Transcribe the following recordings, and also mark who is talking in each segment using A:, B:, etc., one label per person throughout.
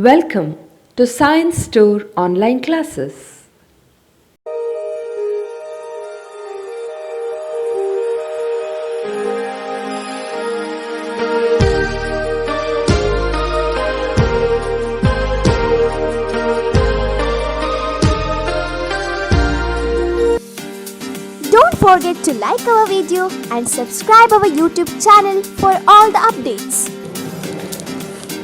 A: Welcome to Science Store online classes.
B: Don't forget to like our video and subscribe our YouTube channel for all the updates.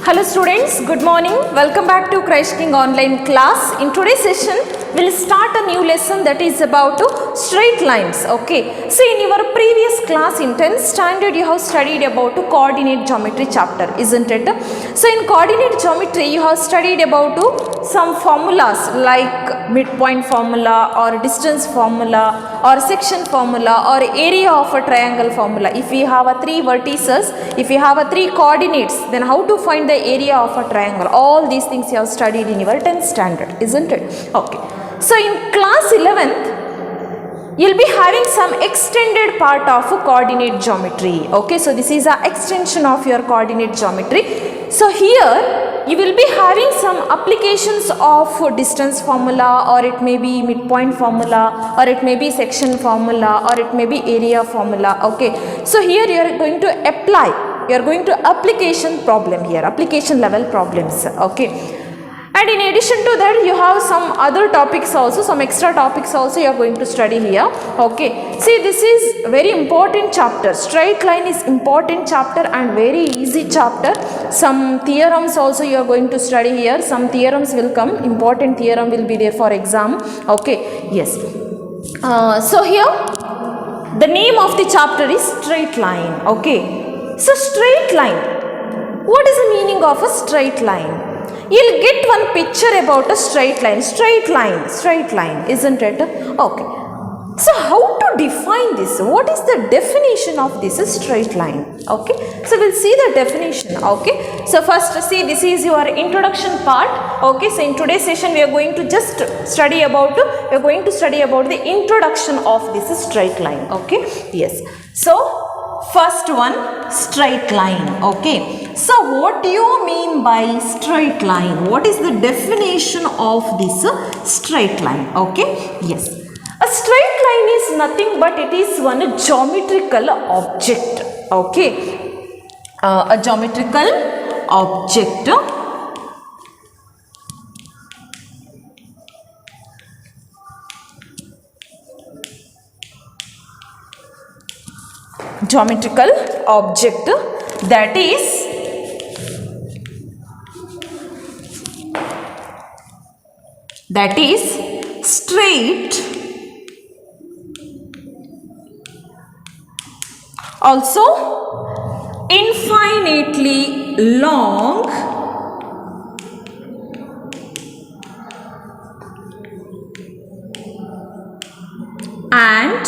C: Hello students, good morning. Welcome back to Christ King online class. In today's session, we'll start a new lesson that is about straight lines. Okay. So in your previous class in 10th standard, you have studied about coordinate geometry chapter, isn't it? So in coordinate geometry, you have studied about some formulas like midpoint formula or distance formula or section formula or area of a triangle formula. If we have a 3 vertices, if we have a 3 coordinates, then how to find the area of a triangle? All these things you have studied in your 10th standard, isn't it? Okay. So in class 11th, you'll be having some extended part of coordinate geometry. Okay, so this is an extension of your coordinate geometry. So here you will be having some applications of distance formula, or it may be midpoint formula, or it may be section formula, or it may be area formula. Okay, so here you are going to apply, you are going to application problem here, application level problems. Okay. And in addition to that, you have some other topics also, some extra topics also you are going to study here. Okay. See, this is very important chapter. Straight line is important chapter and very easy chapter. Some theorems also you are going to study here. Some theorems will come. Important theorem will be there for exam. Okay. Yes. So here, the name of the chapter is straight line. Okay. So straight line. What is the meaning of a straight line? You'll get one picture about a straight line, isn't it? Okay. So how to define this? What is the definition of this straight line? Okay. So we'll see the definition. Okay. So first see, this is your introduction part. Okay. So in today's session we are going to just study about, the introduction of this straight line. Okay. Yes. So first one, straight line. Okay. So what do you mean by straight line? What is the definition of this straight line? Okay. Yes. A straight line is nothing but it is one geometrical object. Okay. A geometrical object. Geometrical object that is straight, also infinitely long, and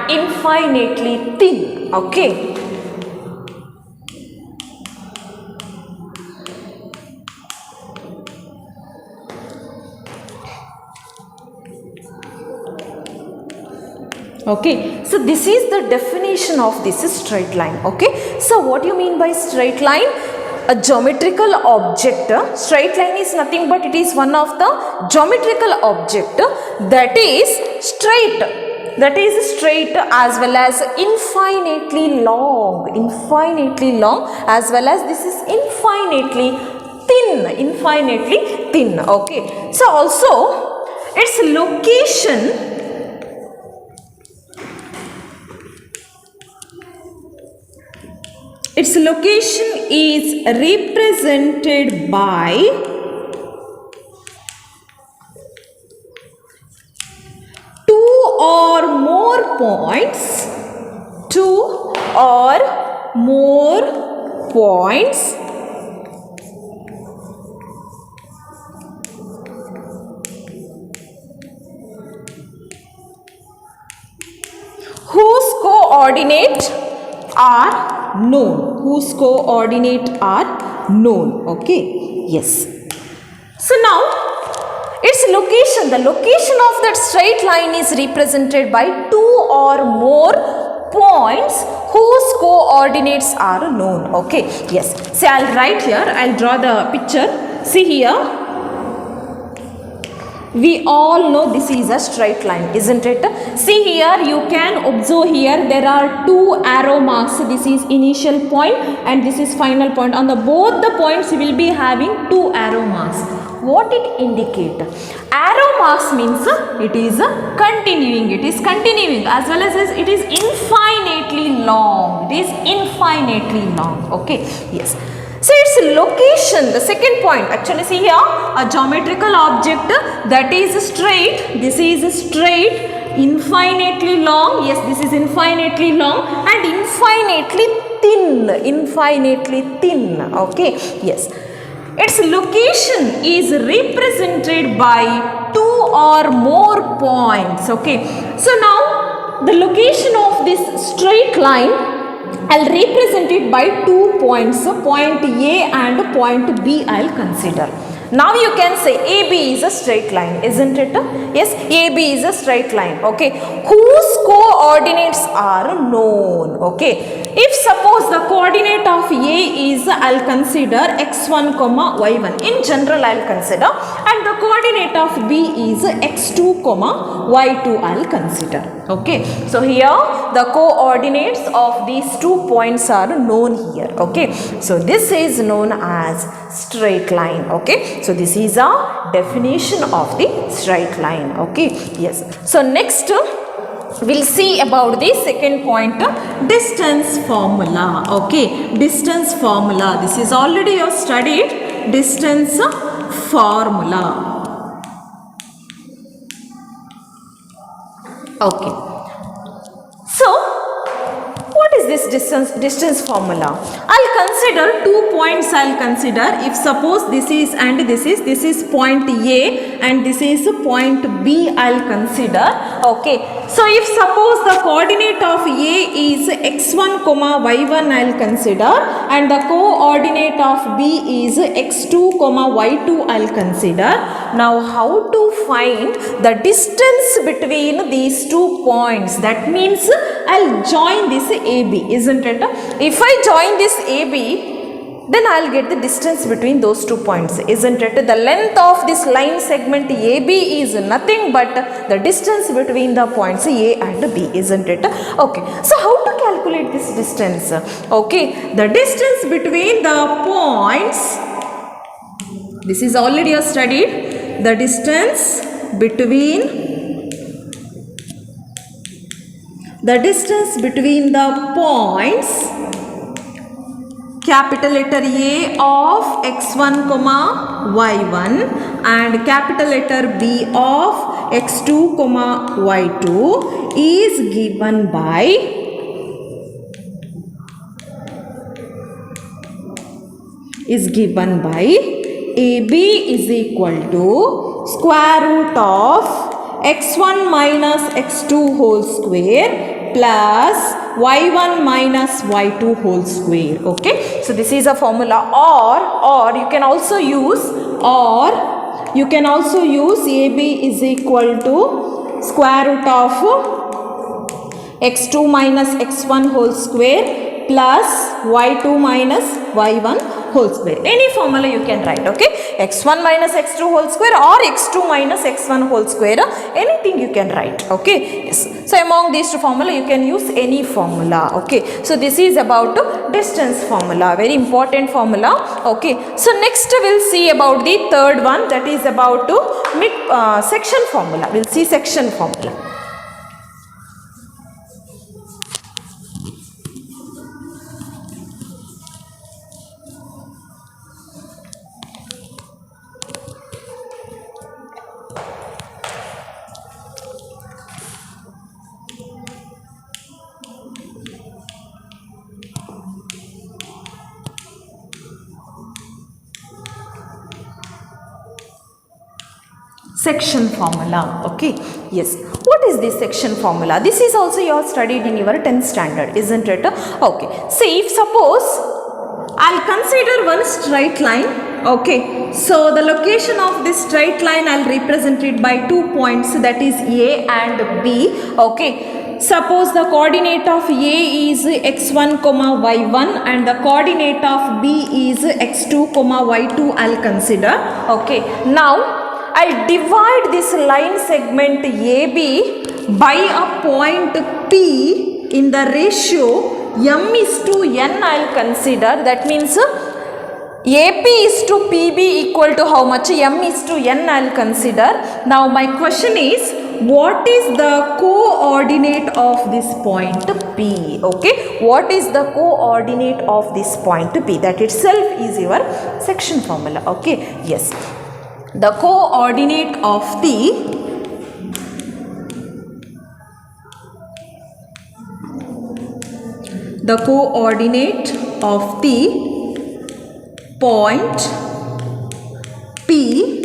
C: infinitely thin. Okay. Okay, so this is the definition of this straight line. Okay, so what do you mean by straight line? A geometrical object. Straight line is nothing but it is one of the geometrical object that is straight, as well as infinitely long, as well as this is infinitely thin. Okay, so also its location, is represented by two or more points whose coordinates are known. Okay. Yes. So now its location, the location of that straight line is represented by two or more points whose coordinates are known. Okay, yes. See, I'll write here, I'll draw the picture. See here, we all know this is a straight line, isn't it? See here, you can observe here there are two arrow marks. This is initial point and this is final point. On the both the points we will be having two arrow marks. What it indicate? Arrow marks means it is continuing. It is continuing as well as it is infinitely long. It is infinitely long. Okay, yes. So its location, the second point, actually see here, a geometrical object that is straight, this is straight, infinitely long, yes, this is infinitely long and infinitely thin, okay, yes. Its location is represented by two or more points, okay. So now the location of this straight line, I'll represent it by 2 points, point A and point B I'll consider. Now you can say AB is a straight line, isn't it? Yes, AB is a straight line, okay, whose coordinates are known, okay. If suppose the coordinate of A is, I'll consider x1 comma y1, in general I'll consider, and the coordinate of B is x2 comma y2 I'll consider, okay. So here the coordinates of these 2 points are known here, okay. So this is known as straight line, okay. So this is a definition of the straight line, okay, yes. So next we'll see about the second point, distance formula, okay, distance formula. This is already you have studied, distance formula, okay. So what is this distance formula? I'll consider 2 points. I'll consider, if suppose this is and this is point A and this is point B, I'll consider, okay. So if suppose the coordinate of A is x1 comma y1, I'll consider, and the coordinate of B is x2 comma y2, I'll consider. Now how to find the distance between these 2 points? That means I'll join this AB, isn't it? If I join this AB, then I'll get the distance between those 2 points, isn't it? The length of this line segment AB is nothing but the distance between the points A and B, isn't it? Okay, so how to calculate this distance? Okay, the distance between the points, this is already you studied, the distance between the points, capital letter A of x1 comma y1 and capital letter B of x2 comma y2 is given by AB is equal to square root of x1 minus x2 whole square plus y1 minus y2 whole square, okay. So this is a formula, or you can also use AB is equal to square root of x2 minus x1 whole square plus y2 minus y1 whole square. Any formula you can write, okay, x1 minus x2 whole square or x2 minus x1 whole square, anything you can write, okay, yes. So among these two formula you can use any formula, okay. So this is about distance formula, very important formula, okay. So next we'll see about the third one, that is about section formula. We'll see section formula. Section formula, okay, yes. What is this section formula? This is also you have studied in your 10th standard, isn't it? Okay, see, if suppose I'll consider one straight line, okay, so the location of this straight line I'll represent it by 2 points, that is A and B, okay. suppose the coordinate of A is x1 comma y1 and the coordinate of B is x2 comma y2, I'll consider. Okay, now I'll divide this line segment AB by a point P in the ratio m is to n, I'll consider. That means AP is to PB equal to how much? M is to n, I'll consider. Now my question is, what is the coordinate of this point P? Okay, what is the coordinate of this point P? That itself is your section formula. Okay, yes. The coordinate of the point P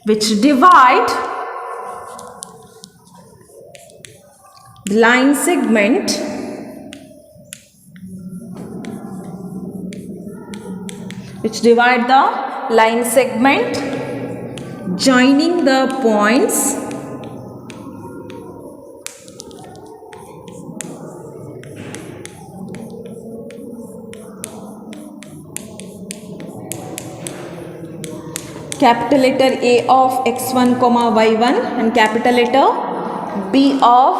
C: which divide the line segment joining the points capital letter A of x1 comma y1 and capital letter B of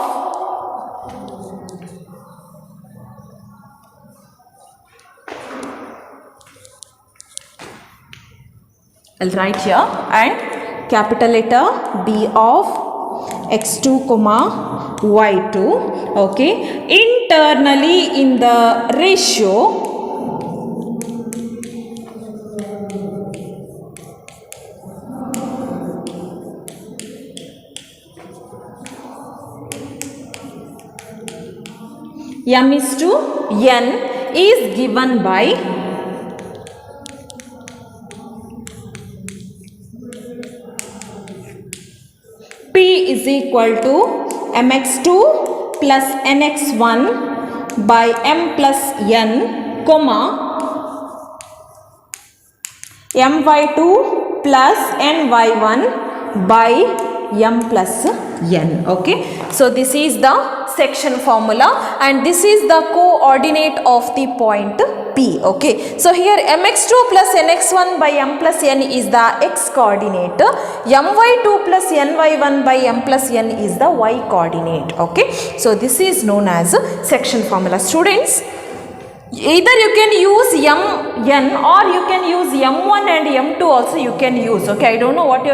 C: I'll write here, and capital letter B of x2 comma y2. Okay, internally in the ratio m is to n is given by P is equal to mx2 plus nx1 by m plus n, comma my2 plus ny1 by m plus n. Okay, so this is the section formula and this is the coordinate of the point P. Okay, so here mx2 plus nx1 by m plus n is the x coordinate, my2 plus ny1 by m plus n is the y coordinate. Okay, so this is known as section formula. Students, either you can use mn or you can use m1 and m2 also you can use. Okay, I don't know what you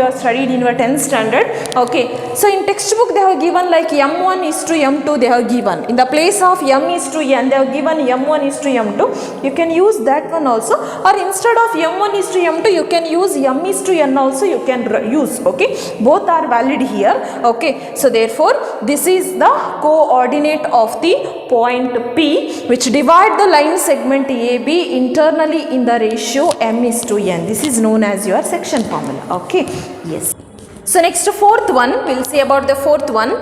C: are studied in your 10th standard. Okay, so in textbook they have given like m1 is to m2 they have given. In the place of m is to n they have given m1 is to m2. You can use that one also, or instead of m1 is to m2 you can use m is to n also you can use. Okay, both are valid here. Okay, so therefore this is the coordinate of the point P which divide the line segment AB internally in the ratio m is to n. This is known as your section formula. Okay, yes. So next fourth one, we'll see about the fourth one.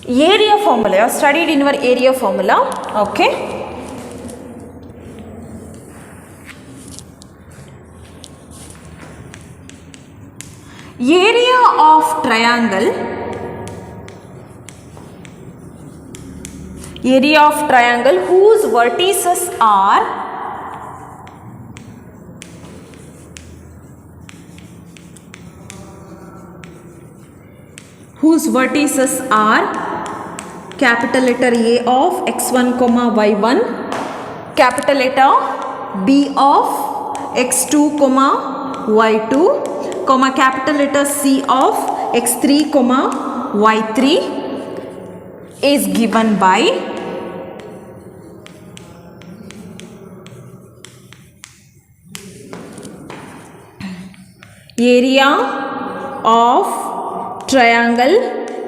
C: Area formula, you have studied in your area formula. Okay. Area of triangle whose vertices are capital letter A of x1 comma y1, capital letter B of x2 comma y2, comma capital letter C of x3 comma y3 is given by area of triangle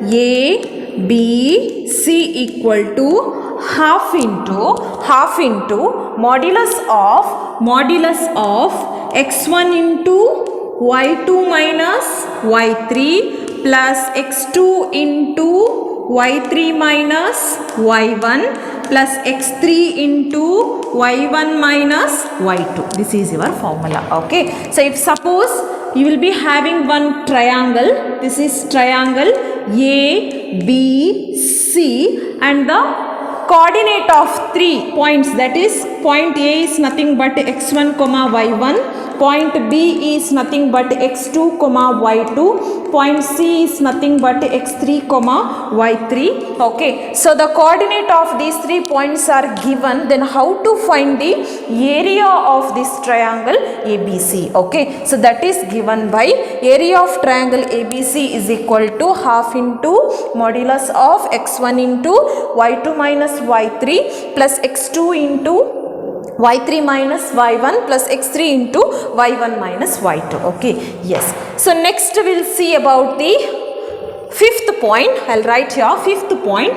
C: ABC equal to half into modulus of x1 into y2 minus y3 plus x2 into y3 minus y1 plus x3 into y1 minus y2. This is your formula. Okay, so if suppose you will be having one triangle, this is triangle ABC, and the coordinate of 3 points, that is point A is nothing but x1 comma y1, point B is nothing but x2 comma y2, point C is nothing but x3 comma y3. Okay, so the coordinate of these 3 points are given. Then how to find the area of this triangle ABC? Okay, so that is given by area of triangle ABC is equal to half into modulus of x1 into y2 minus y3 plus x2 into y3 minus y1 plus x3 into y1 minus y2. Okay, yes. So next we'll see about the fifth point. I'll write here fifth point.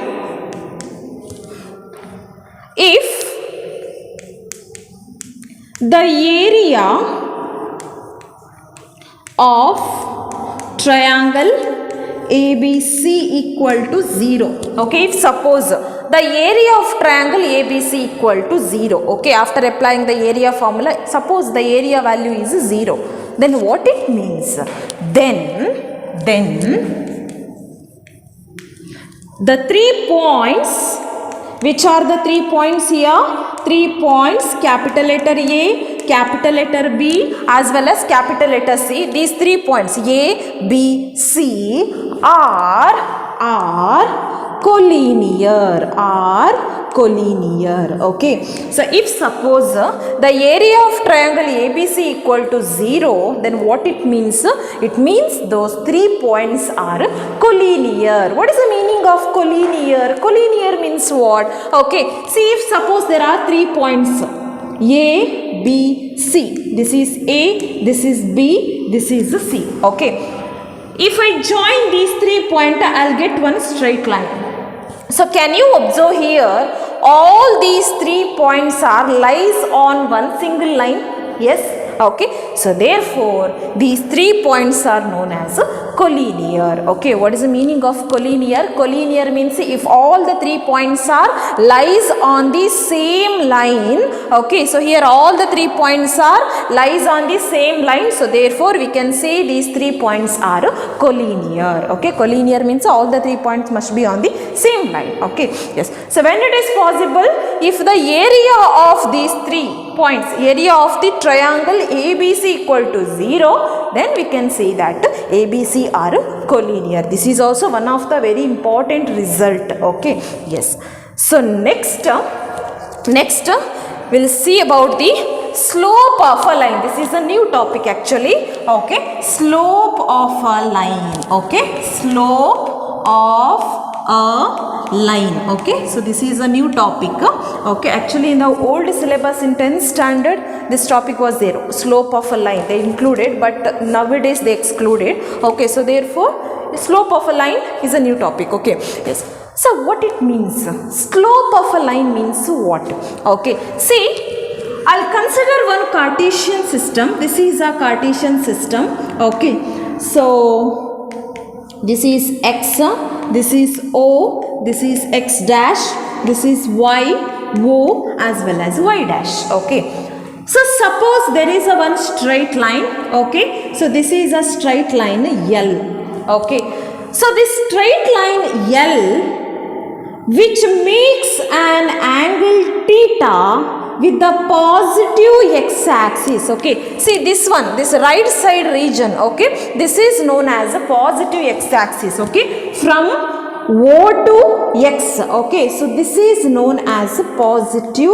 C: If the area of triangle ABC equal to 0. Okay, if suppose the area of triangle ABC equal to 0. Okay, after applying the area formula, suppose the area value is 0. Then what it means? Then the 3 points, which are the 3 points here? 3 points, capital letter A, capital letter B, as well as capital letter C. These 3 points A, B, C are collinear. Okay, so if suppose the area of triangle ABC equal to 0, then what it means? It means those 3 points are collinear. What is the meaning of collinear? Collinear means what? Okay, see, if suppose there are 3 points A, B, C. This is A, this is B, this is C. Okay, if I join these 3 points, I'll get one straight line. So can you observe here, all these 3 points are lies on one single line? Yes. Okay, so therefore these 3 points are known as collinear. Okay, what is the meaning of collinear? Collinear means if all the 3 points are lies on the same line. Okay, so here all the 3 points are lies on the same line, so therefore we can say these 3 points are collinear. Okay, collinear means all the 3 points must be on the same line. Okay, yes. So when it is possible, if the area of these 3 points, area of the triangle ABC equal to 0, then we can say that ABC are collinear. This is also one of the very important result. Okay, yes. So next we'll see about the slope of a line. This is a new topic actually. Okay, slope of a line. Okay, slope of a line. Okay, so this is a new topic. Okay, actually in the old syllabus in 10th standard this topic was there, slope of a line they included, but nowadays they excluded. Okay, so therefore slope of a line is a new topic. Okay, yes. So what it means? Slope of a line means what? Okay, see, I'll consider one Cartesian system. This is a Cartesian system. Okay, so this is x, this is O, this is x dash, this is y, O as well as y dash. Okay, so suppose there is a one straight line. Okay, so this is a straight line L. Okay, so this straight line L which makes an angle theta with the positive x-axis. Okay, see this one, this right side region. Okay, this is known as a positive x-axis. Okay, from O to x. Okay, so this is known as a positive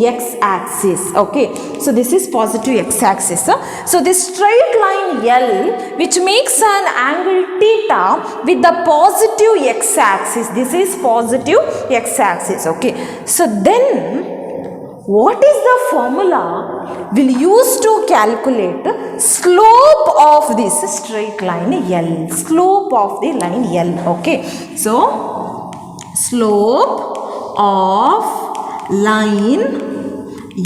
C: x-axis. Okay, so this is positive x-axis. So this straight line L which makes an angle theta with the positive x-axis. This is positive x-axis. Okay, so then what is the formula we'll use to calculate slope of this straight line L? Slope of the line L. Okay, so slope of line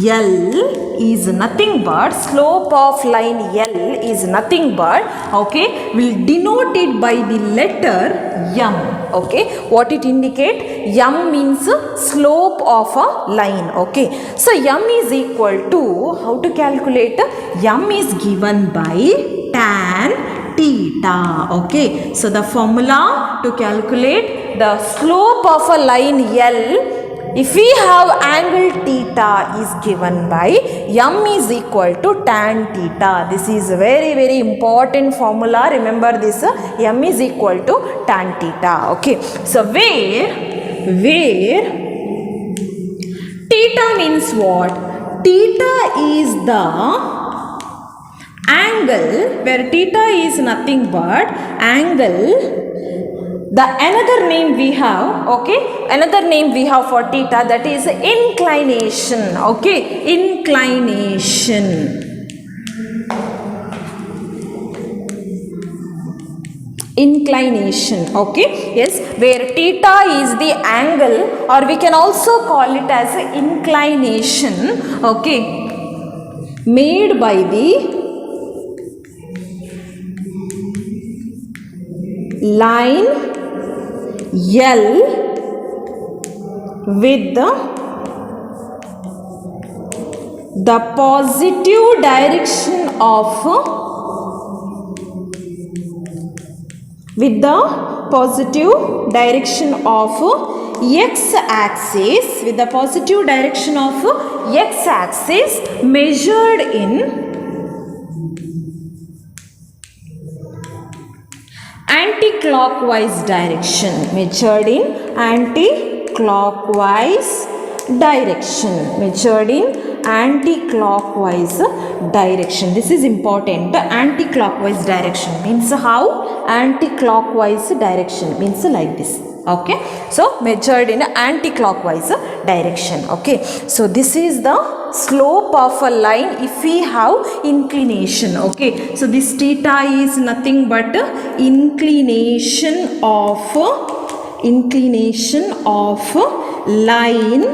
C: L is nothing but, slope of line L is nothing but, okay, we'll denote it by the letter M. Okay, what it indicate? M means slope of a line. Okay, so M is equal to, how to calculate? M is given by tan theta. Okay, so the formula to calculate the slope of a line L, if we have angle theta, is given by M is equal to tan theta. This is very very important formula. Remember this, M is equal to tan theta. Okay, so where theta means what? Theta is the angle, where theta is nothing but angle. The another name we have, okay, another name we have for theta, that is inclination. Okay, inclination. Inclination. Okay, yes, where theta is the angle, or we can also call it as inclination. Okay, made by the line L with the positive direction of x-axis, with the positive direction of x-axis measured in anti-clockwise direction, measured in anti-clockwise direction, measured in anti-clockwise direction. This is important. Anti-clockwise direction means how? Anti-clockwise direction means like this. Okay, so measured in anti-clockwise direction. Okay, so this is the slope of a line if we have inclination. Okay, so this theta is nothing but inclination of line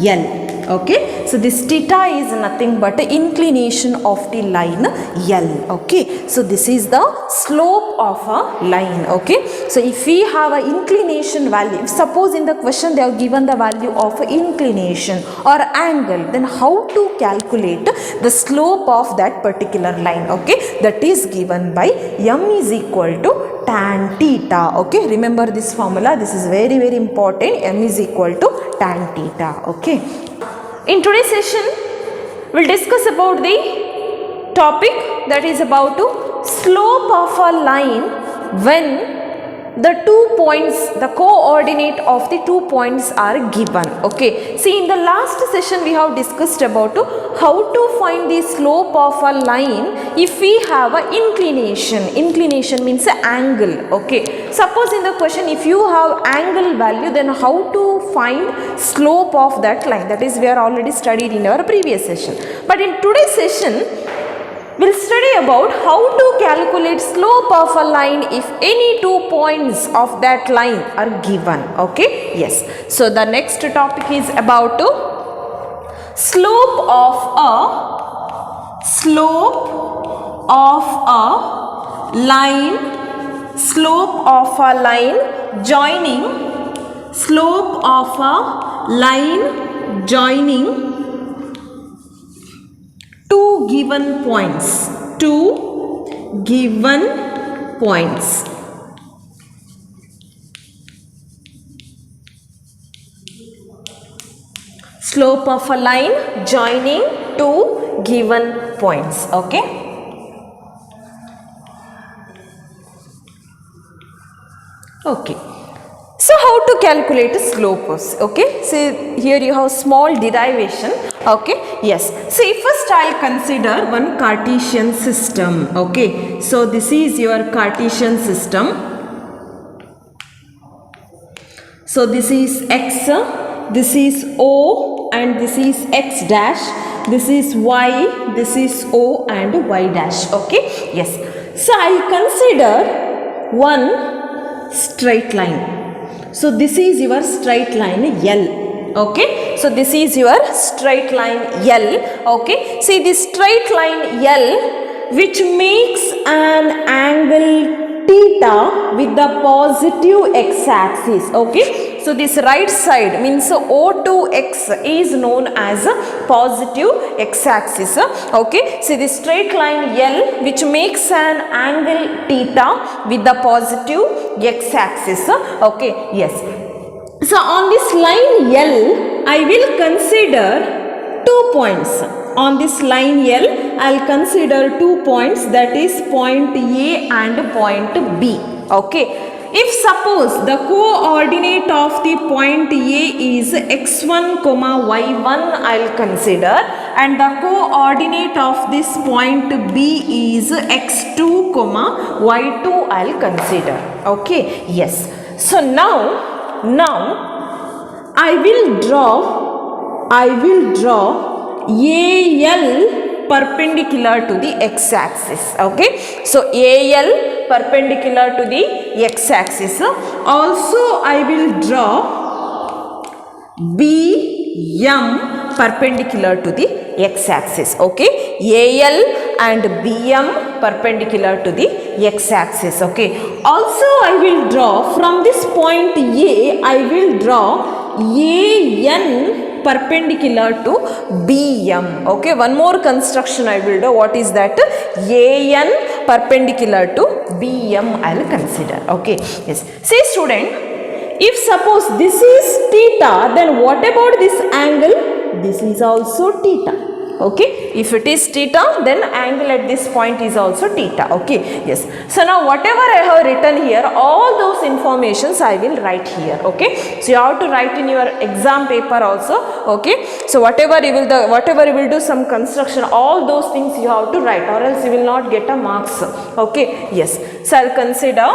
C: L. Okay, so this theta is nothing but inclination of the line L. Okay, so this is the slope of a line. Okay, so if we have an inclination value, suppose in the question they have given the value of inclination or angle, then how to calculate the slope of that particular line? Okay, that is given by M is equal to tan theta. Okay, remember this formula. This is very very important. M is equal to tan theta. Okay, in today's session we'll discuss about the topic that is about to slope of a line when the 2 points, the coordinate of the 2 points are given. Okay, see, in the last session we have discussed about how to find the slope of a line if we have a inclination. Inclination means angle. Okay, suppose in the question if you have angle value, then how to find slope of that line? That is, we are already studied in our previous session. But in today's session we'll study about how to calculate slope of a line if any 2 points of that line are given. Okay, yes, so the next topic is about slope of a line, slope of a line joining, slope of a line joining two given points. Slope of a line joining two given points. Okay, okay, so how to calculate slopes? Okay, so here you have small derivation. Okay, yes, see, first I'll consider one Cartesian system. Okay, so this is your Cartesian system. So this is x, this is O, and this is x dash, this is y, this is O and y dash. Okay, yes, so I'll consider one straight line. So this is your straight line L. Okay, so this is your straight line L. Okay, see, this straight line L which makes an angle theta with the positive x-axis. Okay, so this right side means O2x is known as a positive x-axis. Okay, see this straight line L which makes an angle theta with the positive x-axis. Okay, yes. So on this line L, I will consider 2 points. On this line L, I'll consider 2 points, that is point A and point B. Okay. If suppose the coordinate of the point A is x1, y1, I'll consider, and the coordinate of this point B is x2, y2, I'll consider. Okay. Yes. So now I will draw AL perpendicular to the x-axis. Okay, so AL perpendicular to the x-axis. Also I will draw BM perpendicular to the x-axis. Okay, AL and BM perpendicular to the x-axis. Okay, also I will draw from this point A, I will draw AN perpendicular to BM. Okay, one more construction I will do. What is that? AN perpendicular to BM I will consider. Okay, yes. See student, if suppose this is theta, then what about this angle? This is also theta. Okay, if it is theta, then angle at this point is also theta. Okay, yes. So now whatever I have written here, all those informations I will write here. Okay, so you have to write in your exam paper also. Okay, so whatever you will do some construction, all those things you have to write, or else you will not get a marks. Okay, yes. So I'll consider,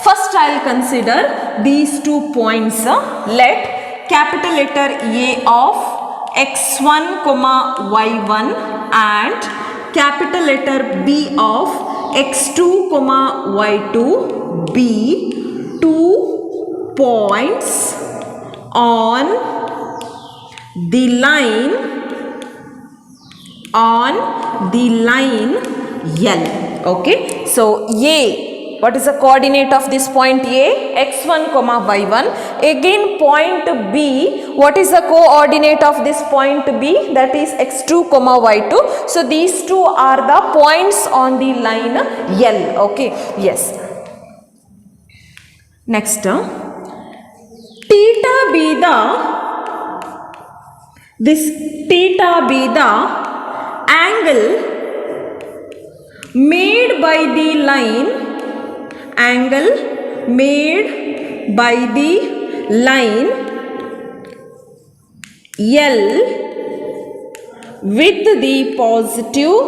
C: first I'll consider these 2 points. Let capital letter A of x1, y1 and capital letter B of x2, y2 be 2 points on the line L. Okay, so A, what is the coordinate of this point A? x1, y1. Again point B, what is the coordinate of this point B? That is x2, y2. So these two are the points on the line L. Okay, yes. Next, theta be the angle made by the line L with the positive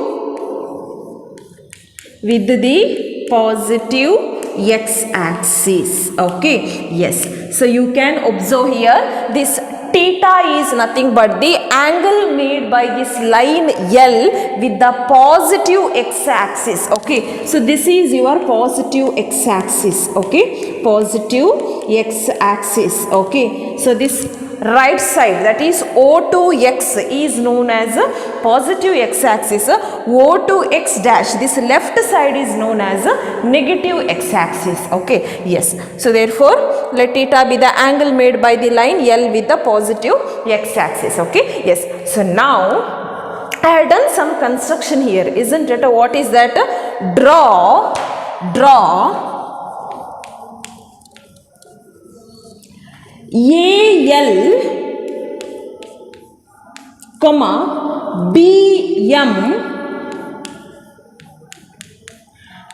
C: x-axis. Okay, yes. So you can observe here, this theta is nothing but the angle made by this line L with the positive x-axis. Okay, so this is your positive x-axis. Okay, positive x-axis. Okay, so this right side, that is O2x, is known as a positive x-axis. O2x dash, this left side is known as a negative x-axis. Okay, yes. So therefore let theta be the angle made by the line L with the positive x-axis. Okay, yes. So now I have done some construction here, isn't it? What is that? Draw AL, BM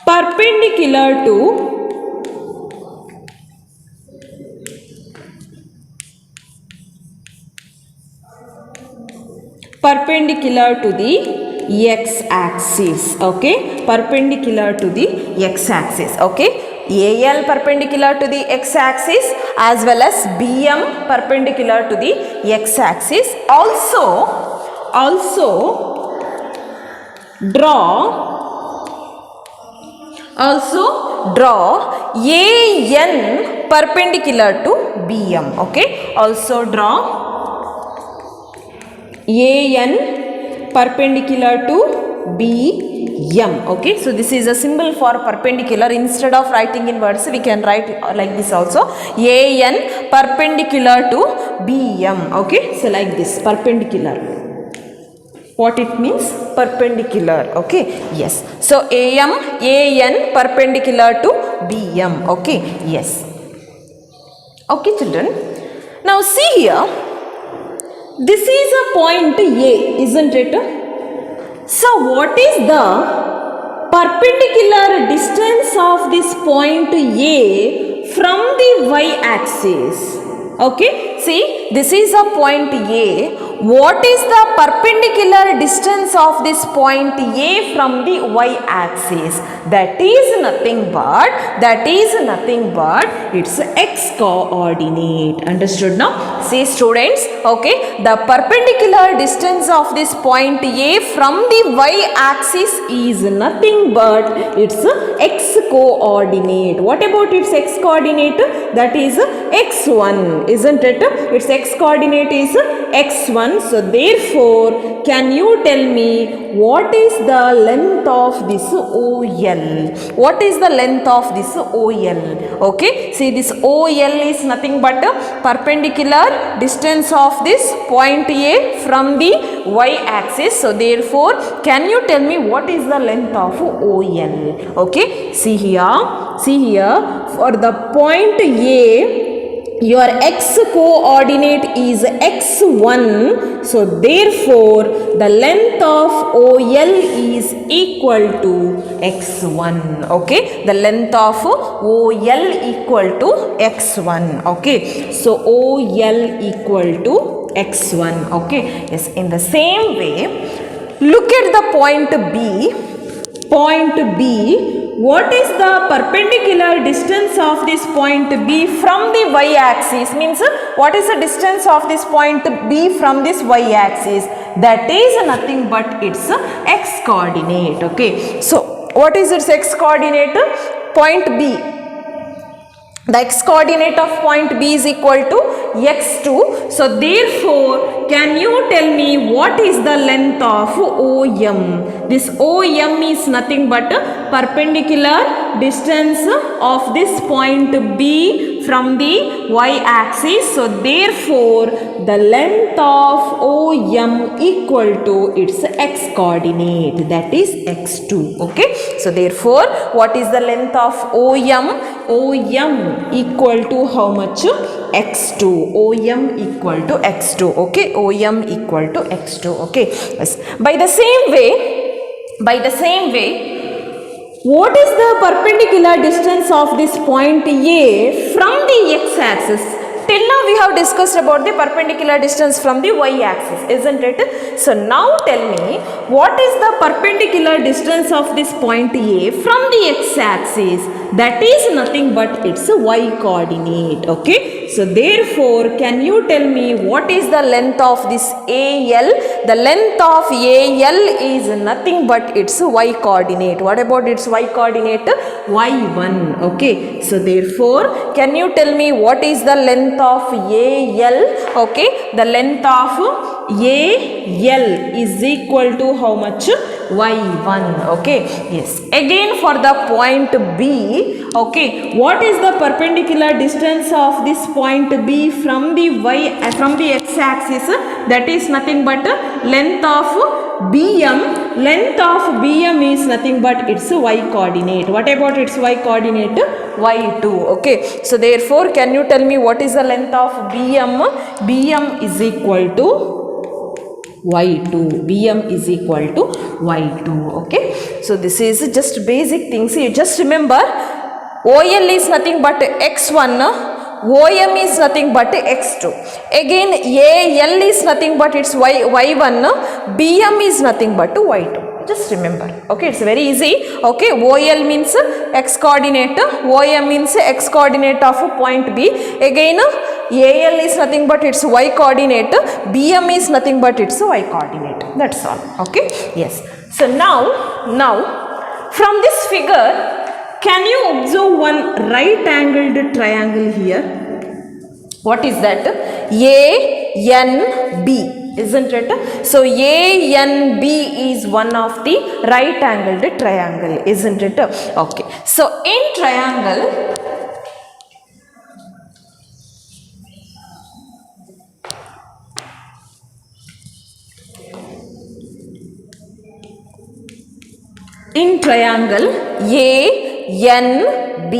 C: perpendicular to the x-axis. Okay, perpendicular to the x-axis. Okay, AL perpendicular to the x-axis as well as BM perpendicular to the x-axis. Also draw AN perpendicular to BM. Okay, also draw AN perpendicular to BM. Okay, so this is a symbol for perpendicular. Instead of writing in words, we can write like this also. AN perpendicular to BM. Okay, so like this, perpendicular. What it means? Perpendicular. Okay, yes. So AN perpendicular to BM. Okay, yes. Okay, children. Now see here. This is a point A, isn't it? So what is the perpendicular distance of this point A from the y-axis? Okay, see, this is a point A. What is the perpendicular distance of this point A from the y-axis? That is nothing but its x coordinate. Understood now? See students, okay, the perpendicular distance of this point A from the y-axis is nothing but its x coordinate. What about its x coordinate? That is x1, isn't it? Its x coordinate is x1. So therefore, can you tell me what is the length of this OL? What is the length of this OL? Okay, see, this OL is nothing but a perpendicular distance of this point A from the y-axis. So therefore, can you tell me what is the length of OL? Okay, see here, for the point A, your x coordinate is x1. So therefore, the length of OL is equal to x1. Okay, the length of OL equal to x1. Okay, so OL equal to x1. Okay, yes. In the same way, look at the point B. Point B, what is the perpendicular distance of this point B from the y-axis? Means what is the distance of this point B from this y-axis? That is nothing but its x coordinate. Okay, so what is its x coordinate? Point B. The x coordinate of point B is equal to x2. So therefore, can you tell me what is the length of OM? This OM is nothing but perpendicular distance of this point B from the y-axis. So therefore, the length of OM equal to its x coordinate, that is x2. Okay, so therefore, what is the length of OM? OM equal to how much? x2. OM equal to x2. Okay, OM equal to x2. Okay, yes. By the same way, what is the perpendicular distance of this point A from the x-axis? Till now we have discussed about the perpendicular distance from the y-axis, isn't it? So now tell me, what is the perpendicular distance of this point A from the x-axis? That is nothing but its y coordinate. Okay, so therefore, can you tell me what is the length of this AL? The length of AL is nothing but its y coordinate. What about its y coordinate? Y1. Okay, so therefore, can you tell me what is the length of AL? Okay, the length of AL is equal to how much? Y1. Okay, yes. Again, for the point B, okay, what is the perpendicular distance of this point B from the x-axis? That is nothing but length of BM. Length of BM is nothing but its y coordinate. What about its y coordinate? Y2. Okay, so therefore, can you tell me what is the length of BM? BM is equal to y2. BM is equal to y2. Okay, so this is just basic things. You just remember, OL is nothing but x1, OM is nothing but x2. Again, AL is nothing but its y1, BM is nothing but y2. Just remember. Okay, it's very easy. Okay, OL means x coordinate, OM means x coordinate of point B. Again, AL is nothing but its y coordinate, BM is nothing but its y coordinate. That's all. Okay, yes. So now from this figure, can you observe one right angled triangle here? What is that? ANB. isn't it? So ANB is one of the right angled triangle, isn't it? Okay, so in triangle, ANB,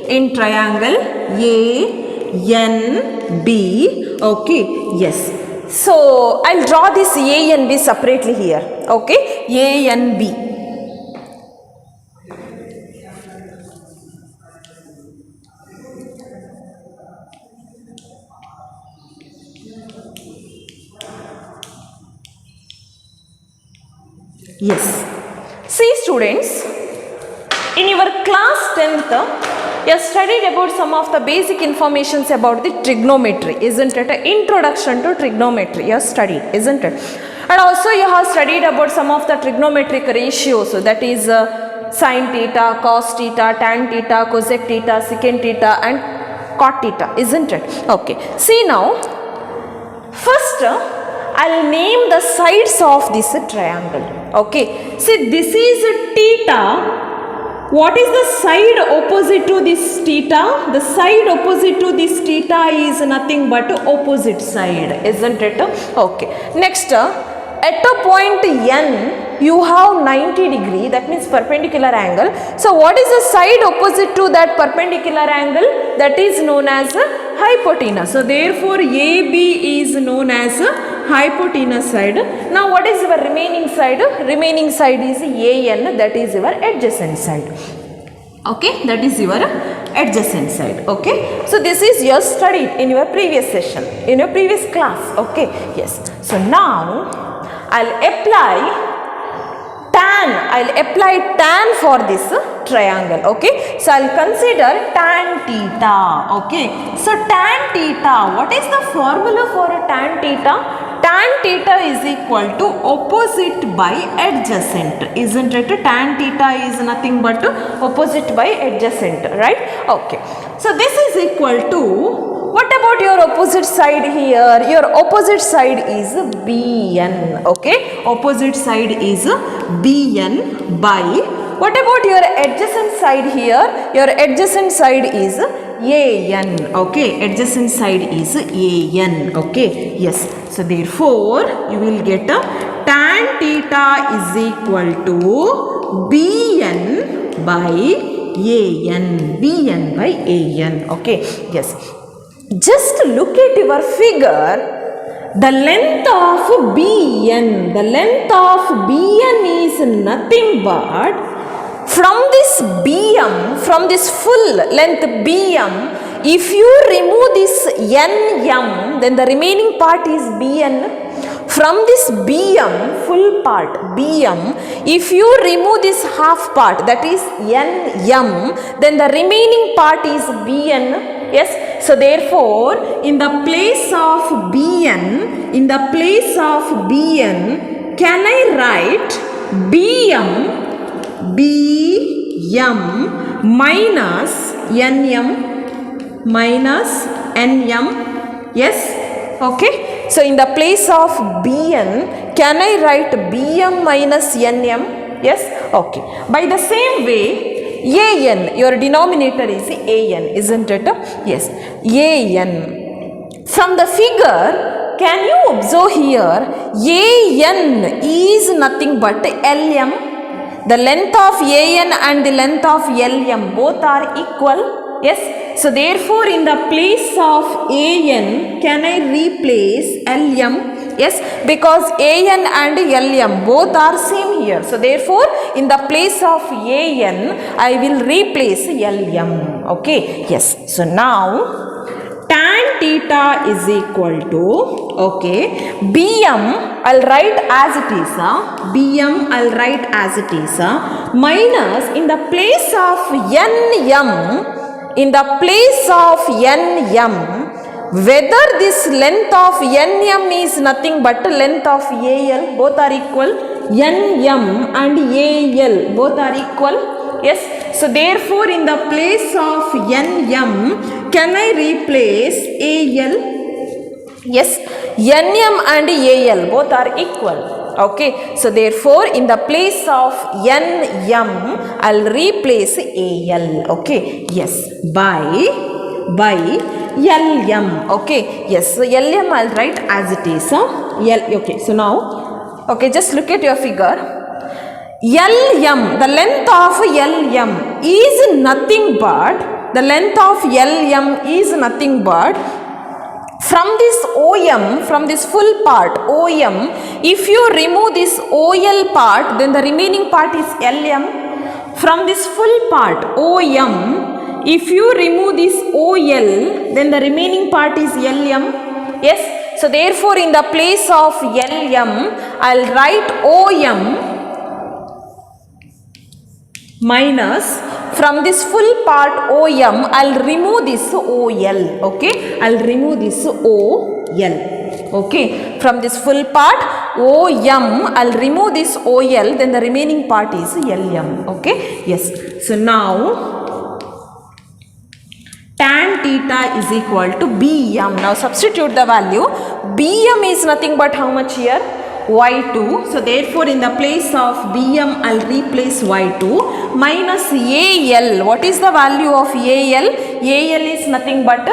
C: in triangle ANB, okay, yes. So I'll draw this A and B separately here, okay, A and B. Yes. See students, in your class 10th, you have studied about some of the basic informations about the trigonometry, isn't it? Introduction to trigonometry you have studied, isn't it? And also you have studied about some of the trigonometric ratios, so that is sin theta, cos theta, tan theta, cosec theta, secant theta and cot theta, isn't it? Okay. See now, first I'll name the sides of this triangle. Okay. See, this is theta. What is the side opposite to this theta? The side opposite to this theta is nothing but opposite side, isn't it? Okay. Next, at a point N, you have 90 degree, that means perpendicular angle. So what is the side opposite to that perpendicular angle? That is known as hypotenuse. So therefore AB is known as hypotenuse side. Now what is your remaining side? Remaining side is AN, that is your adjacent side. Okay, that is your adjacent side. Okay, so this is your studied in your previous session, in your previous class. Okay, yes. So now I'll apply tan for this triangle. Okay, so I'll consider tan theta. Okay, so tan theta, what is the formula for a tan theta? Tan theta is equal to opposite by adjacent, isn't it? Tan theta is nothing but opposite by adjacent, right? Okay, so this is equal to, what about your opposite side here? Your opposite side is BN, okay? Opposite side is BN by, what about your adjacent side here? Your adjacent side is AN, okay? Adjacent side is AN, okay? Yes. So therefore, you will get a tan theta is equal to BN by AN, BN by AN, okay? Yes. Just look at your figure, the length of BN is nothing but from this BM, from this full length BM, if you remove this NM, then the remaining part is BN. From this BM, full part BM, if you remove this half part, that is NM, then the remaining part is BN. Yes, so therefore, in the place of BN, can I write BM minus NM? Yes, okay. So in the place of BN, can I write BM minus NM? Yes, okay. By the same way, AN, your denominator is AN, isn't it? Yes, AN. From the figure, can you observe here, AN is nothing but LM. The length of AN and the length of LM both are equal. Yes, so therefore in the place of AN, can I replace LM? Yes, because AN and LM both are same here. So therefore, in the place of AN, I will replace LM. Okay, yes. So now, tan theta is equal to, okay, BM, I'll write as it is, minus, in the place of NM, whether this length of NM is nothing but length of AL, both are equal, NM and AL both are equal. Yes, so therefore in the place of NM, can I replace AL? Yes, NM and AL both are equal. Okay, so therefore in the place of NM I'll replace AL. Okay, yes, by LM. Okay, yes, so LM I'll write as it is. Okay, so now, okay, just look at your figure. LM, the length of LM is nothing but, the length of LM is nothing but, from this OM, from this full part OM, if you remove this OL part, then the remaining part is LM. From this full part OM, if you remove this OL, then the remaining part is LM. Yes, so therefore in the place of LM, I'll write OM minus, from this full part OM, I'll remove this OL. Okay, I'll remove this OL. Okay, from this full part OM, I'll remove this OL, then the remaining part is LM. Okay, yes, so now tan theta is equal to BM. Now substitute the value. BM is nothing but how much here? Y2. So therefore in the place of BM I'll replace Y2 minus AL. What is the value of AL? AL is nothing but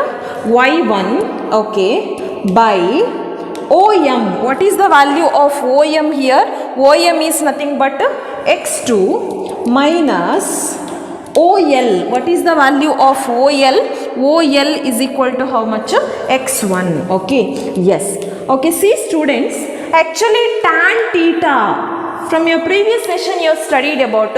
C: Y1. Okay, by OM. What is the value of OM here? OM is nothing but X2 minus OL. What is the value of OL? OL is equal to how much? X1. Okay, yes. Okay, see students, actually tan theta, from your previous session you have studied about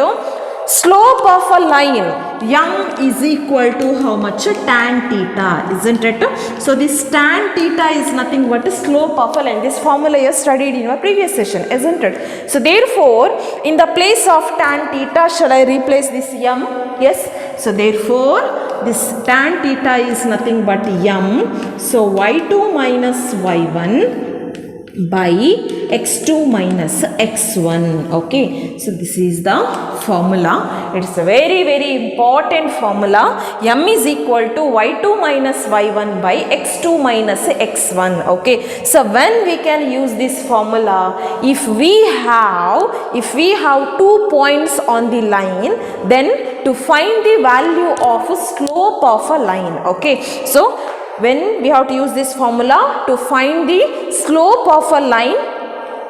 C: slope of a line m is equal to how much? Tan theta, isn't it? So this tan theta is nothing but a slope of a line. This formula you have studied in your previous session, isn't it? So therefore in the place of tan theta, shall I replace this m? Yes, so therefore this tan theta is nothing but m. So y2 minus y1 by x2 minus x1. Okay, so this is the formula. It's a very important formula. M is equal to y2 minus y1 by x2 minus x1. Okay, so when we can use this formula, if we have 2 points on the line, then to find the value of slope of a line. Okay, so when we have to use this formula to find the slope of a line,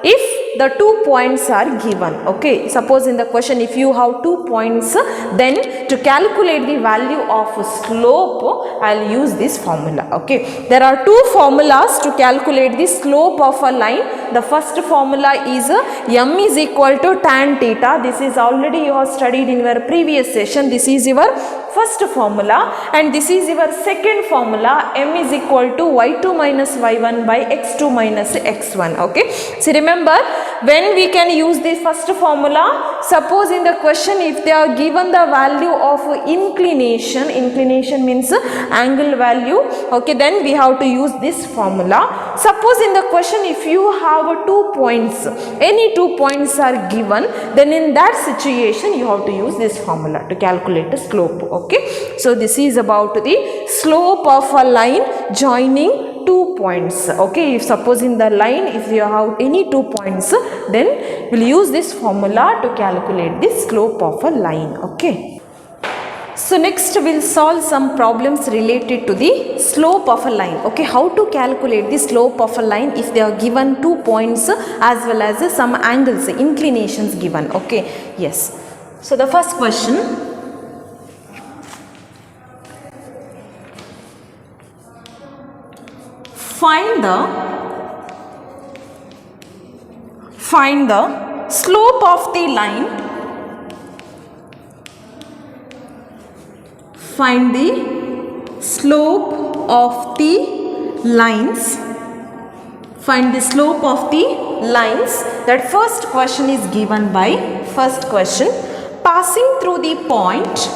C: if the 2 points are given. Okay, suppose in the question if you have 2 points, then to calculate the value of slope, I'll use this formula. Okay, there are 2 formulas to calculate the slope of a line. The first formula is m is equal to tan theta. This is already you have studied in your previous session. This is your first formula, and this is your second formula. M is equal to y2 minus y1 by x2 minus x1. Okay, so remember, when we can use the first formula, suppose in the question if they are given the value of inclination means angle value, okay, then we have to use this formula. Suppose in the question if you have 2 points, any 2 points are given, then in that situation you have to use this formula to calculate the slope. Okay, so this is about the slope of a line joining 2 points. Okay, if suppose in the line if you have any 2 points, then we'll use this formula to calculate the slope of a line. Okay, so next we'll solve some problems related to the slope of a line. Okay, how to calculate the slope of a line if they are given 2 points as well as some angles, inclinations given. Okay, yes, so the first question, find the slope of the line. Find the slope of the lines. Find the slope of the lines. That first question is given by first question. Passing through the point,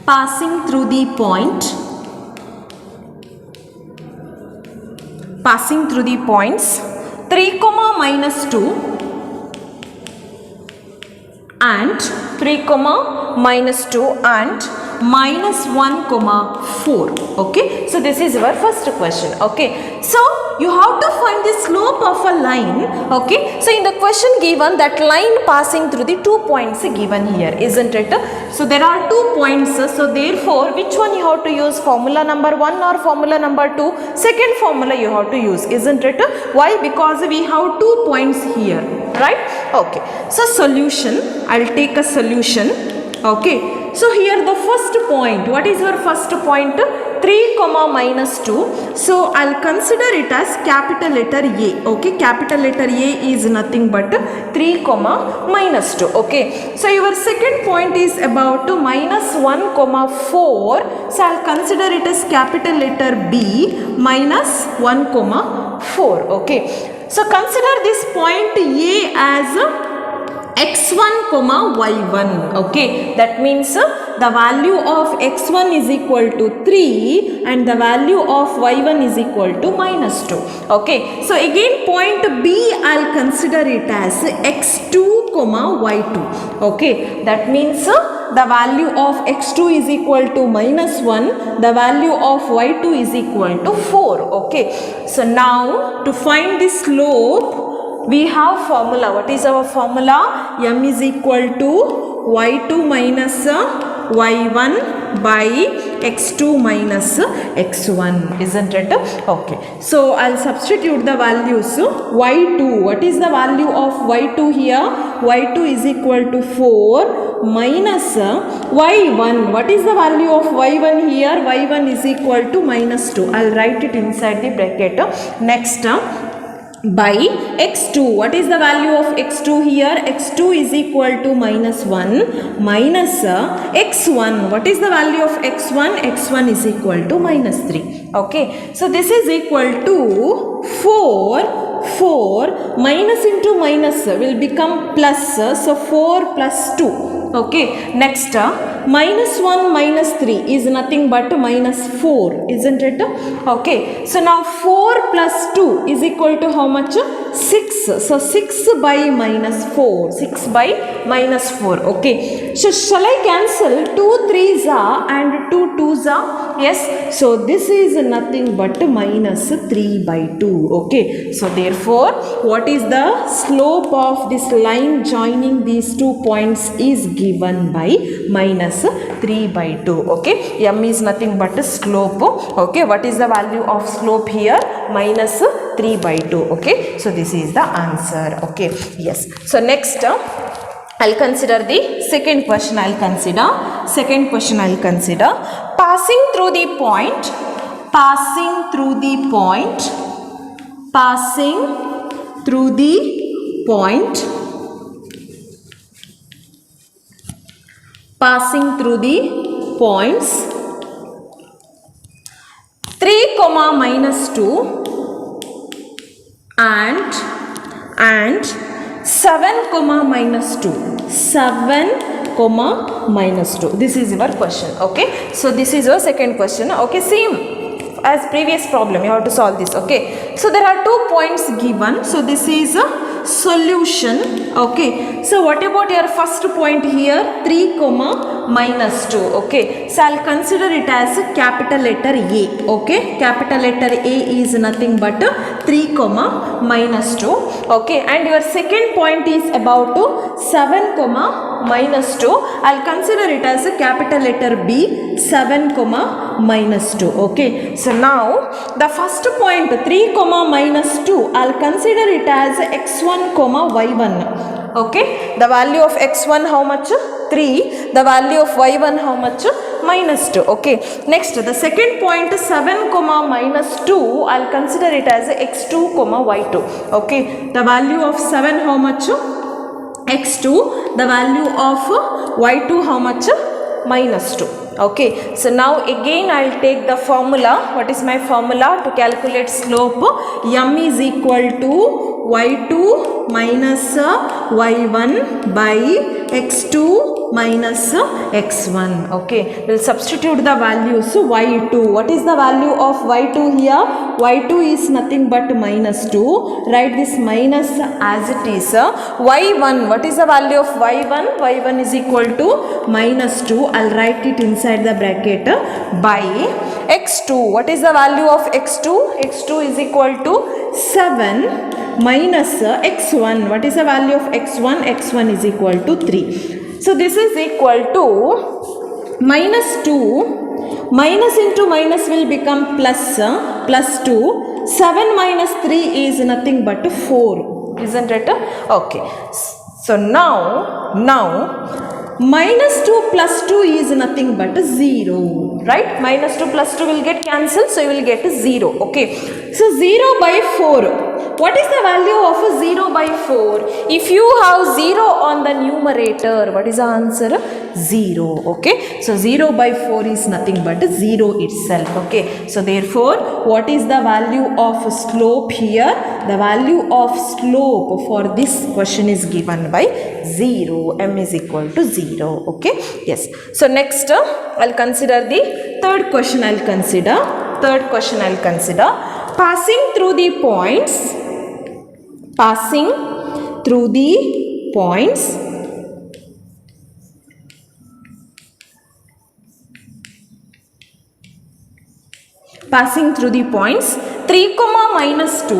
C: passing through the point, passing through the points 3, minus 2, and 3 comma minus 2 and minus 1 comma 4. Okay, so this is our first question. Okay, so you have to find the slope of a line. Okay, so in the question given that line passing through the 2 points given here, isn't it? So there are 2 points, so therefore which one you have to use, formula number 1 or formula number 2? Second formula you have to use, isn't it? Why? Because we have 2 points here, right? Okay, so solution, I'll take a solution. Okay, so here the first point, what is your first point? 3 comma minus 2. So I'll consider it as capital letter A. Okay, capital letter A is nothing but 3 comma minus 2. Okay, so your second point is about minus 1 comma 4. So I'll consider it as capital letter B minus 1 comma 4. Okay, so consider this point A as x1 comma y1. Okay, that means the value of x1 is equal to 3 and the value of y1 is equal to minus 2. Okay, so again point B I'll consider it as x2 comma y2. Okay, that means the value of x2 is equal to minus 1, the value of y2 is equal to 4. Okay, so now to find the slope we have formula. What is our formula? M is equal to y2 minus y1 by x2 minus x1, isn't it? Okay, so I'll substitute the values. Y2, what is the value of y2 here? Y2 is equal to 4 minus y1. What is the value of y1 here? Y1 is equal to minus 2. I'll write it inside the bracket. Next, by x2. What is the value of x2 here? x2 is equal to minus 1 minus x1. What is the value of x1? x1 is equal to minus 3. Okay, so this is equal to 4 minus into minus will become plus, so 4 plus 2. Okay, next minus 1 minus 3 is nothing but minus 4, isn't it? Okay, so now 4 plus 2 is equal to how much? 6. So 6 by minus 4. 6 by minus 4. Okay, so shall I cancel 2 3s and 2 2s? Yes, so this is nothing but minus 3 by 2. Okay, so therefore what is the slope of this line joining these 2 points is given by minus 3 by 2. Okay, M is nothing but slope. Okay, what is the value of slope here? Minus 3 by 2. Okay, so this is the answer. Okay, yes. So next I'll consider the second question. Passing through the point, passing through the point points 3 comma minus 2 and 7 comma minus 2. 7 comma minus 2. This is your question. Okay, so this is your second question. Okay, same as previous problem, you have to solve this. Okay, so there are 2 points given, so this is a solution. Okay, so what about your first point here? 3 comma minus 2. Okay, so I'll consider it as capital letter A. Okay, capital letter A is nothing but 3 comma minus 2. Okay, and your second point is about 7 comma minus 2. I'll consider it as a capital letter B, 7 comma minus 2. Okay, so now the first point 3 comma minus 2, I'll consider it as x1 comma y1. Okay, the value of x1 how much? 3. The value of y1 how much? Minus 2. Okay, next the second point 7 comma minus 2, I'll consider it as x2 comma y2. Okay, the value of 7 how much? x2. The value of y2 how much? Minus 2. Okay, so now again I'll take the formula. What is my formula to calculate slope? M is equal to y2 minus y1 by x2 minus x1. Okay, we'll substitute the values. Y2, what is the value of y2 here? Y2 is nothing but minus 2. Write this minus as it is. Y1, what is the value of y1? Y1 is equal to minus 2. I'll write it inside the bracket by x2. What is the value of x2? X2 is equal to 7 minus x1. What is the value of x1? X1 is equal to 3. So this is equal to minus 2. Minus into minus will become plus 2. 7 minus 3 is nothing but 4. Isn't it? Okay. So now minus 2 plus 2 is nothing but 0. Right? Minus 2 plus 2 will get cancelled. So you will get 0. Okay. So 0 by 4. What is the value of 0 by 4? If you have 0 on the numerator, what is the answer? 0. Okay. So 0 by 4 is nothing but 0 itself. Okay. So therefore, what is the value of slope here? The value of slope for this question is given by 0. M is equal to 0. Okay. Yes. So next, I'll consider the third question. I'll consider passing through the points. Passing through the points passing through the points 3 comma minus 2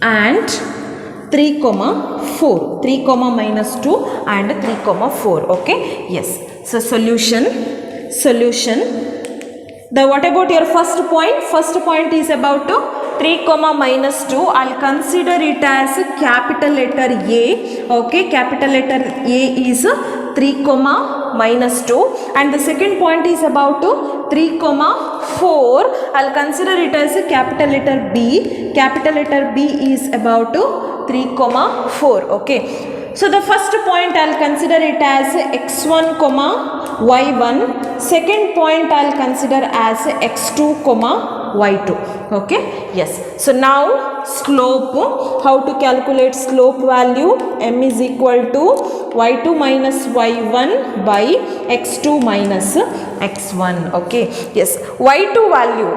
C: and 3 comma 4. 3 comma minus 2 and 3 comma 4. Okay. Yes. So solution. What about your first point? First point is about 3 comma minus 2. I'll consider it as capital letter A. Okay, capital letter A is 3 comma minus 2, and the second point is about 3 comma 4. I'll consider it as a capital letter B. Capital letter B is about 3 comma 4. Okay. So the first point I'll consider it as x1 comma y1. Second point I'll consider as x2 comma y2. Okay. Yes. So now slope. How to calculate slope value? M is equal to y2 minus y1 by x2 minus x1. Okay. Yes. Y2 value.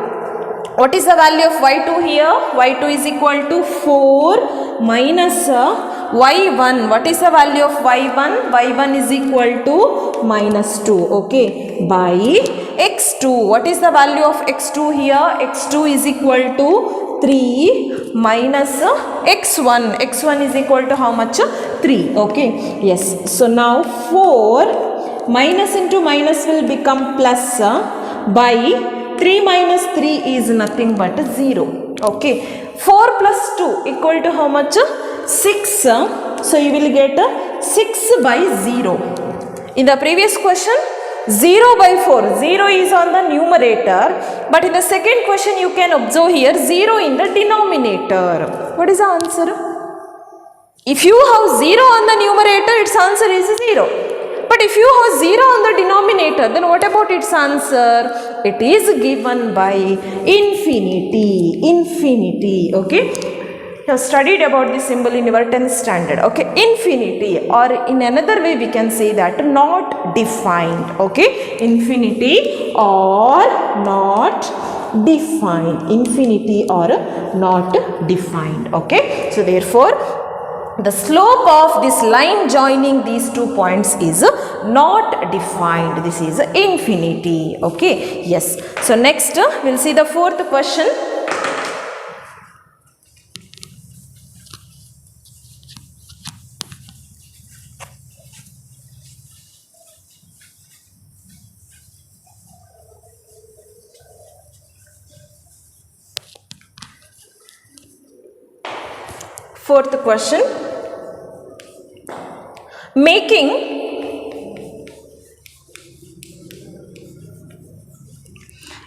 C: What is the value of y2 here? Y2 is equal to 4 minus y1. What is the value of y1? Y1 is equal to minus 2. Okay. By x2. What is the value of x2 here? x2 is equal to 3 minus x1. x1 is equal to how much? 3. Okay. Yes. So now 4 minus into minus will become plus by 3 minus 3 is nothing but 0. Okay. 4 plus 2 equal to how much? 6. So you will get 6 by 0. In the previous question, 0 by 4. 0 is on the numerator. But in the second question, you can observe here 0 in the denominator. What is the answer? If you have 0 on the numerator, its answer is 0. But if you have 0 on the denominator, then what about its answer? It is given by infinity. Infinity. Okay. You have studied about this symbol in your 10th standard. Okay. Infinity, or in another way we can say that not defined. Okay. Infinity or not defined. Infinity or not defined. Okay. So therefore, the slope of this line joining these 2 points is not defined. This is infinity. Okay. Yes. So next we'll see the fourth question. Fourth question. Making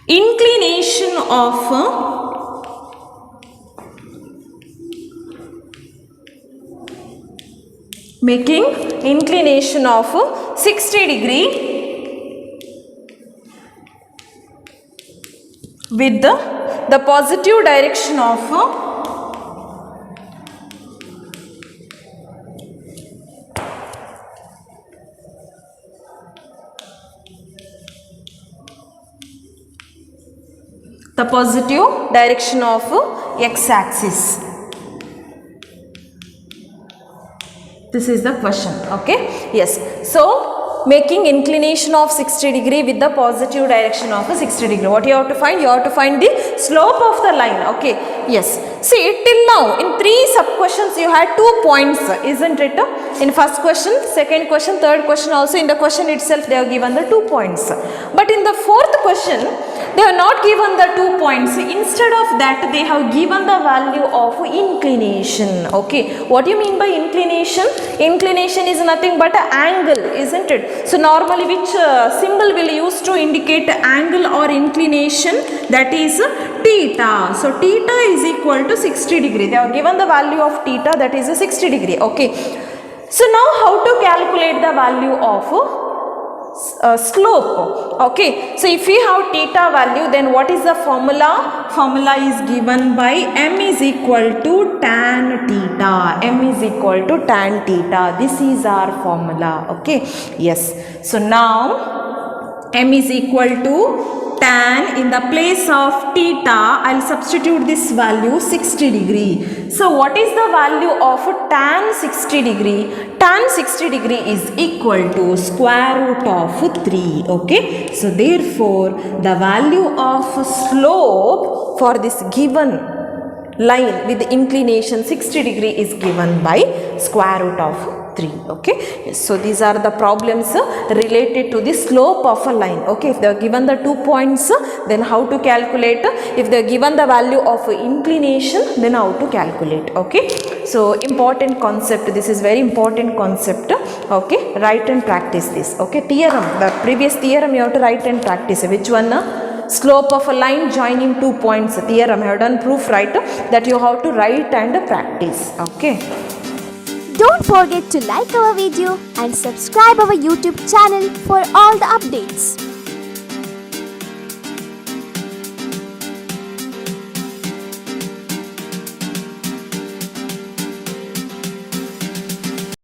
C: inclination of making inclination of 60 degree with the positive direction of the positive direction of x-axis. This is the question. Okay, yes. So making inclination of 60 degree with the positive direction of a 60 degree. What you have to find? You have to find the slope of the line. Okay, yes. See, till now in 3 sub questions you had 2 points, isn't it? In first question, second question, third question, also in the question itself they have given the 2 points. But in the fourth question they have not given the 2 points. Instead of that they have given the value of inclination. Okay, what do you mean by inclination? Inclination is nothing but an angle, isn't it? So normally which symbol will use to indicate angle or inclination? That is theta. So theta is equal to 60 degree. They have given the value of theta, that is a 60 degree. Okay, so now how to calculate the value of slope? Okay, so if we have theta value, then what is the formula? Formula is given by m is equal to tan theta. M is equal to tan theta. This is our formula. Okay, yes. So now m is equal to tan, in the place of theta I'll substitute this value 60 degree. So what is the value of tan 60 degree? Tan 60 degree is equal to square root of 3. Okay, so therefore the value of slope for this given line with inclination 60 degree is given by square root of 3. Okay, yes. So these are the problems related to the slope of a line. Okay, if they are given the 2 points, then how to calculate? If they are given the value of inclination, then how to calculate? Okay, so important concept, this is very important concept. Okay, write and practice this. Okay, theorem, the previous theorem you have to write and practice. Which one? Slope of a line joining 2 points theorem. I have done proof, right? That you have to write and practice. Okay.
B: Don't forget to like our video and subscribe our YouTube channel for all the updates.